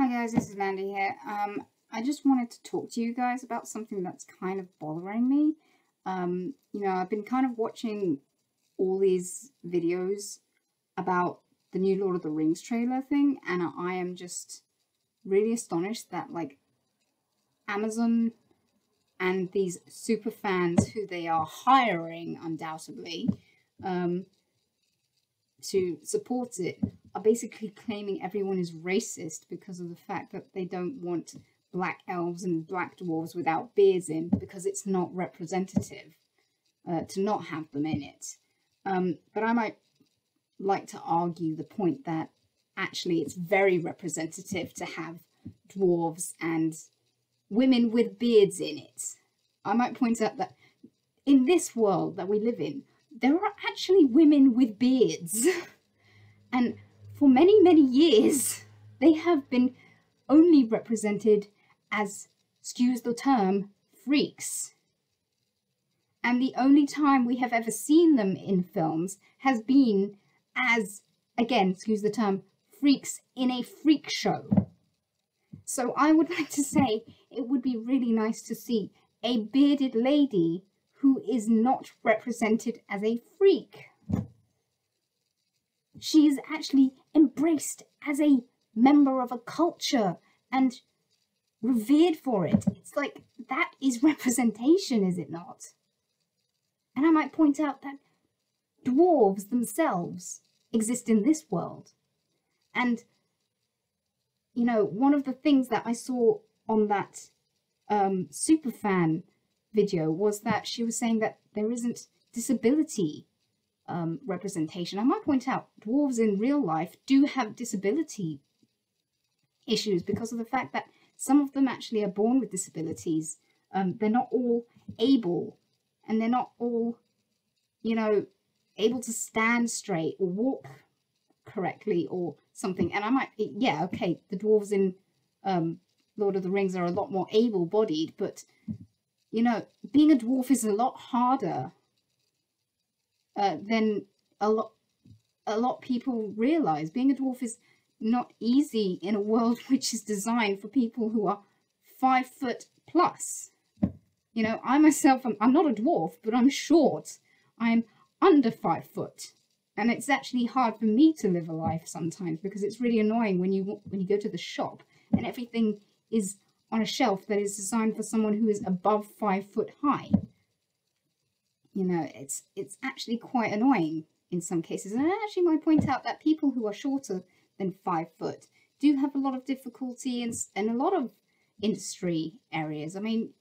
Hi guys, this is Mandy here. I just wanted to talk to you guys about something that's kind of bothering me. I've been kind of watching all these videos about the new Lord of the Rings trailer thing, and I am just really astonished that Amazon and these super fans who they are hiring undoubtedly to support it are basically claiming everyone is racist because of the fact that they don't want black elves and black dwarves without beards in, because it's not representative to not have them in it. But I might like to argue the point that actually it's very representative to have dwarves and women with beards in it. I might point out that in this world that we live in, there are actually women with beards. And for many, many years, they have been only represented as, excuse the term, freaks. And the only time we have ever seen them in films has been as, again, excuse the term, freaks in a freak show. So I would like to say it would be really nice to see a bearded lady who is not represented as a freak. She is actually embraced as a member of a culture and revered for it. It's like, that is representation, is it not? And I might point out that dwarves themselves exist in this world. And, you know, one of the things that I saw on that superfan video was that she was saying that there isn't disability representation. I might point out dwarves in real life do have disability issues because of the fact that some of them actually are born with disabilities. They're not all able, and they're not all, you know, able to stand straight or walk correctly or something. And I might, yeah, okay, the dwarves in Lord of the Rings are a lot more able-bodied, but, you know, being a dwarf is a lot harder than a lot people realize. Being a dwarf is not easy in a world which is designed for people who are 5 foot plus. You know, I myself, I'm not a dwarf, but I'm short. I'm under 5 foot. And it's actually hard for me to live a life sometimes, because it's really annoying when you go to the shop and everything is on a shelf that is designed for someone who is above 5 foot high. You know, it's actually quite annoying in some cases. And I actually might point out that people who are shorter than 5 foot do have a lot of difficulty in a lot of industry areas. I mean,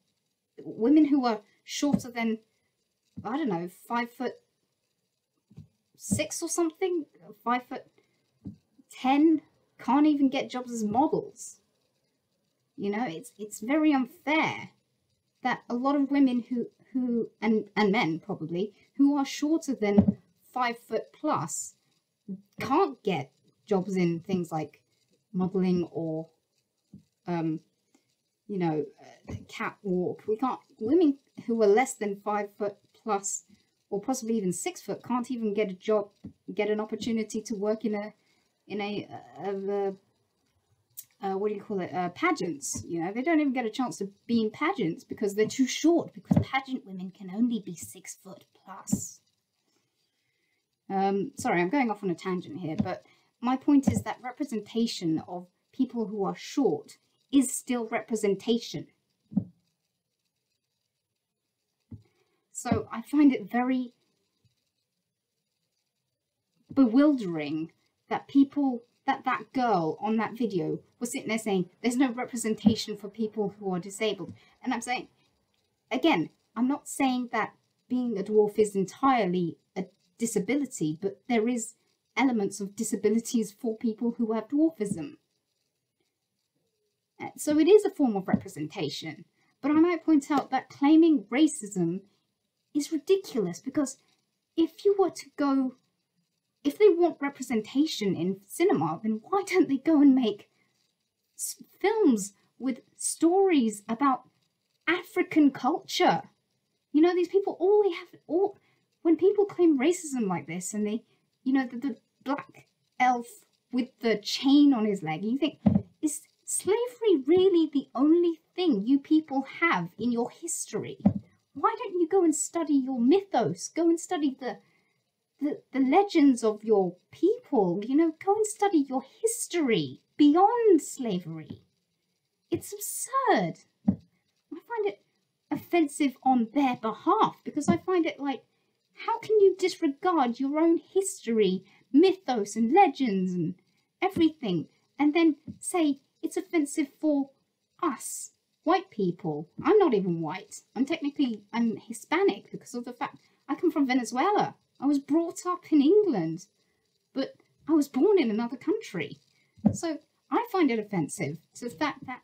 women who are shorter than, I don't know, 5'6" or something, 5'10", can't even get jobs as models. You know, it's very unfair that a lot of women who and men probably, who are shorter than 5 foot plus can't get jobs in things like modeling or catwalk. Women who are less than 5 foot plus, or possibly even 6 foot, can't even get a job, get an opportunity to work in a what do you call it, pageants. You know, they don't even get a chance to be in pageants because they're too short, because pageant women can only be 6 foot plus. Sorry, I'm going off on a tangent here, but my point is that representation of people who are short is still representation. So I find it very bewildering that that girl on that video was sitting there saying there's no representation for people who are disabled. And I'm saying, again, I'm not saying that being a dwarf is entirely a disability, but there is elements of disabilities for people who have dwarfism. So it is a form of representation. But I might point out that claiming racism is ridiculous, because if you were to go, if they want representation in cinema, then why don't they go and make films with stories about African culture? You know, these people, when people claim racism like this, and they, you know, the black elf with the chain on his leg, you think, is slavery really the only thing you people have in your history? Why don't you go and study your mythos? Go and study the legends of your people, you know, go and study your history beyond slavery. It's absurd. I find it offensive on their behalf, because I find it like, how can you disregard your own history, mythos and legends and everything, and then say it's offensive for us, white people? I'm not even white. I'm Hispanic because of the fact I come from Venezuela. I was brought up in England, but I was born in another country. So I find it offensive to the fact that...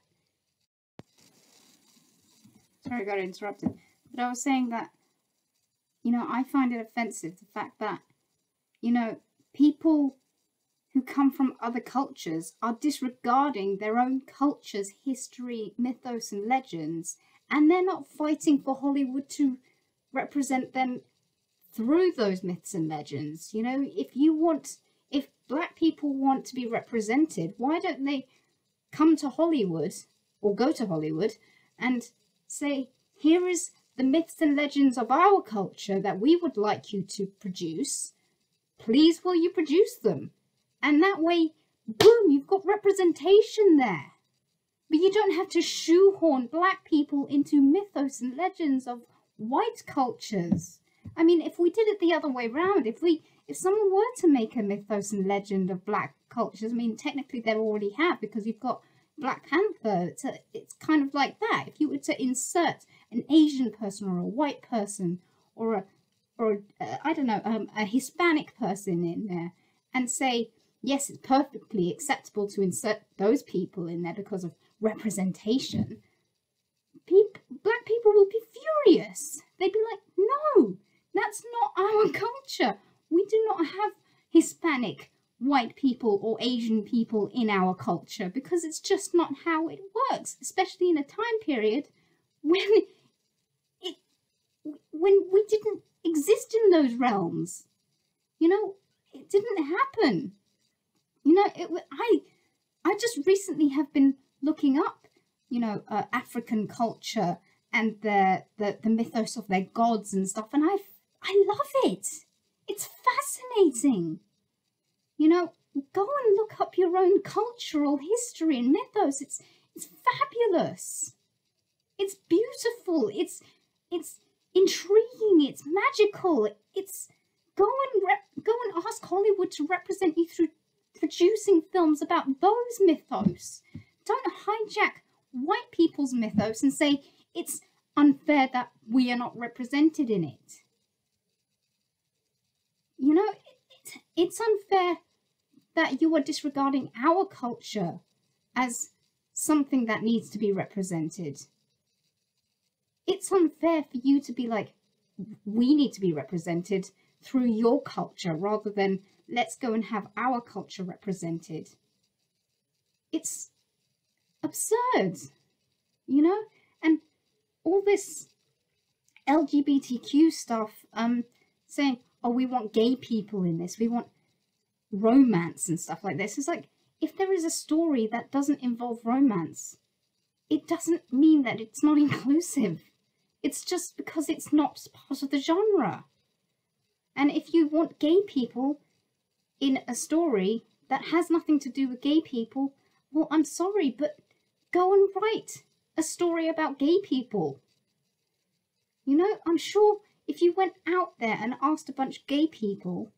Sorry, I got interrupted. But I was saying that, you know, I find it offensive, the fact that, you know, people who come from other cultures are disregarding their own culture's history, mythos and legends, and they're not fighting for Hollywood to represent them through those myths and legends. You know, if black people want to be represented, why don't they come to Hollywood or go to Hollywood and say, here is the myths and legends of our culture that we would like you to produce. Please, will you produce them? And that way, boom, you've got representation there. But you don't have to shoehorn black people into mythos and legends of white cultures. I mean, if we did it the other way around, if someone were to make a mythos and legend of black cultures, I mean, technically they already have, because you've got Black Panther. It's kind of like that. If you were to insert an Asian person or a white person or I don't know, a Hispanic person in there, and say, yes, it's perfectly acceptable to insert those people in there because of representation, black people will be furious. They'd be like, no, that's not our culture. We do not have Hispanic, white people or Asian people in our culture, because it's just not how it works, especially in a time period when we didn't exist in those realms. You know, it didn't happen. You know, I just recently have been looking up, you know, African culture and the mythos of their gods and stuff, and I love it. It's fascinating. You know, go and look up your own cultural history and mythos. It's fabulous. It's beautiful. It's intriguing. It's magical. It's go and ask Hollywood to represent you through producing films about those mythos. Don't hijack white people's mythos and say it's unfair that we are not represented in it. You know, it's unfair that you are disregarding our culture as something that needs to be represented. It's unfair for you to be like, we need to be represented through your culture rather than let's go and have our culture represented. It's absurd, you know? And all this LGBTQ stuff, saying, oh, we want gay people in this, we want romance and stuff like this. It's like, if there is a story that doesn't involve romance, it doesn't mean that it's not inclusive. It's just because it's not part of the genre. And if you want gay people in a story that has nothing to do with gay people, well, I'm sorry, but go and write a story about gay people. You know, I'm sure if you went out there and asked a bunch of gay people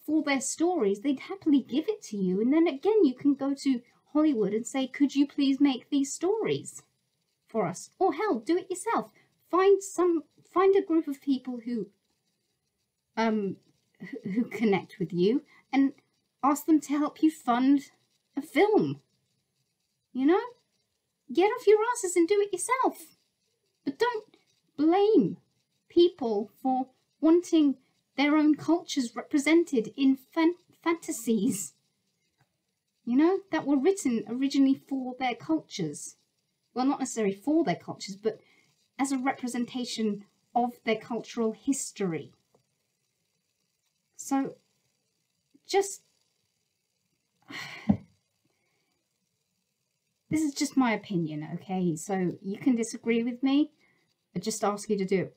for their stories, they'd happily give it to you. And then again, you can go to Hollywood and say, could you please make these stories for us? Or hell, do it yourself. Find a group of people who connect with you and ask them to help you fund a film. You know, get off your asses and do it yourself. But don't blame people for wanting their own cultures represented in fantasies, you know, that were written originally for their cultures. Well, not necessarily for their cultures, but as a representation of their cultural history. So, just... this is just my opinion, okay? So you can disagree with me. I just ask you to do it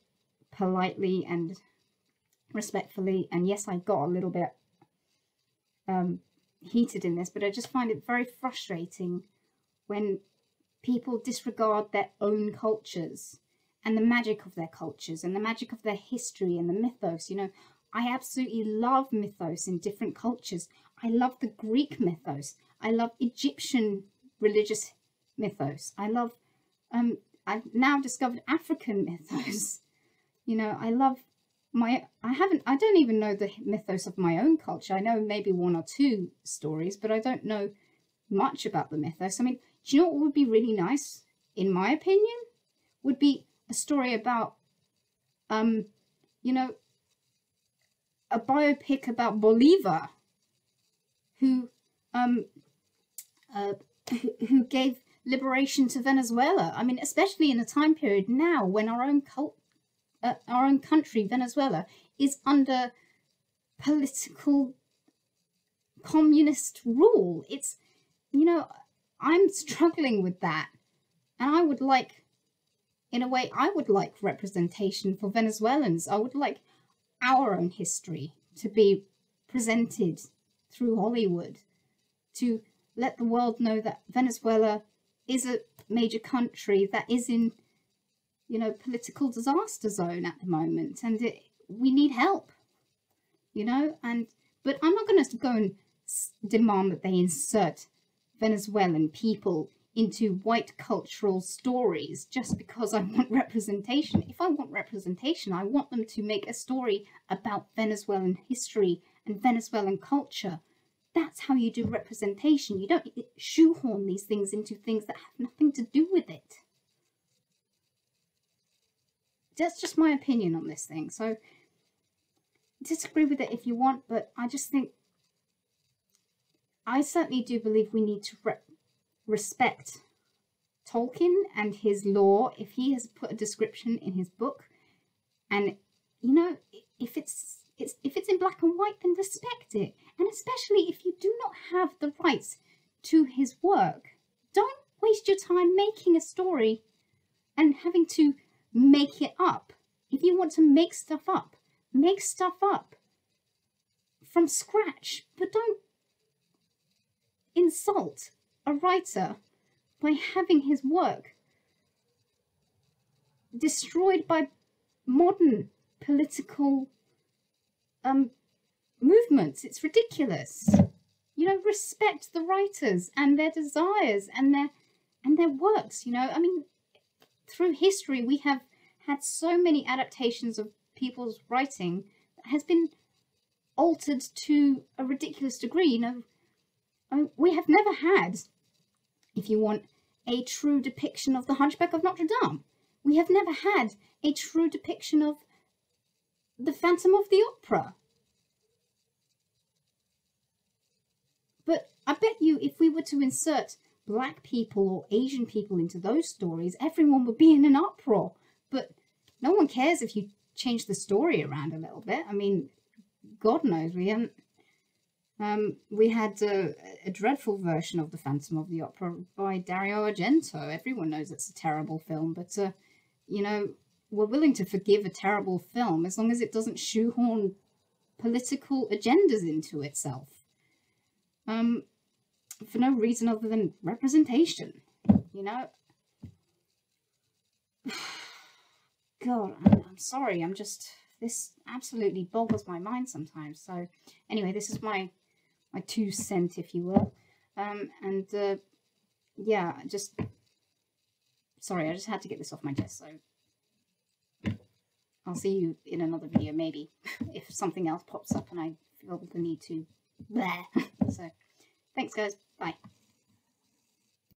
politely and respectfully. And yes, I got a little bit heated in this, but I just find it very frustrating when people disregard their own cultures and the magic of their cultures and the magic of their history and the mythos. You know, I absolutely love mythos in different cultures. I love the Greek mythos. I love Egyptian religious mythos. I love, I've now discovered African mythos. You know, I love I don't even know the mythos of my own culture. I know maybe one or two stories, but I don't know much about the mythos. I mean, do you know what would be really nice, in my opinion? Would be a story about, you know, a biopic about Bolivar, who gave liberation to Venezuela. I mean, especially in a time period now when our own country, Venezuela, is under political communist rule. It's, you know, I'm struggling with that. And I would like, in a way, I would like representation for Venezuelans. I would like our own history to be presented through Hollywood, to let the world know that Venezuela is a major country that is in, you know, political disaster zone at the moment, and we need help, you know. But I'm not going to go and demand that they insert Venezuelan people into white cultural stories just because I want representation. If I want representation, I want them to make a story about Venezuelan history and Venezuelan culture. That's how you do representation. You don't shoehorn these things into things that have nothing to do with it. That's just my opinion on this thing. So disagree with it if you want, but I just think, I certainly do believe we need to respect Tolkien and his lore. If he has put a description in his book, and, you know, if it's in black and white, then respect it. And especially if you do not have the rights to his work, don't waste your time making a story and having to make it up. If you want to make stuff up from scratch, but don't insult a writer by having his work destroyed by modern political movements. It's ridiculous. You know, respect the writers and their desires and their works. You know, I mean, through history we have had so many adaptations of people's writing that has been altered to a ridiculous degree. You know, I mean, we have never had, if you want, a true depiction of the Hunchback of Notre Dame. We have never had a true depiction of the Phantom of the Opera. But I bet you if we were to insert black people or Asian people into those stories, everyone would be in an uproar. But no one cares if you change the story around a little bit. I mean, God knows we haven't. We had a dreadful version of the Phantom of the Opera by Dario Argento. Everyone knows it's a terrible film, but you know, we're willing to forgive a terrible film as long as it doesn't shoehorn political agendas into itself. For no reason other than representation, you know. God, I'm sorry, this absolutely boggles my mind sometimes. So anyway, this is my 2 cents, if you will. Yeah, sorry, I just had to get this off my chest. So I'll see you in another video, maybe, if something else pops up and I feel the need to blah. So thanks, guys. Bye.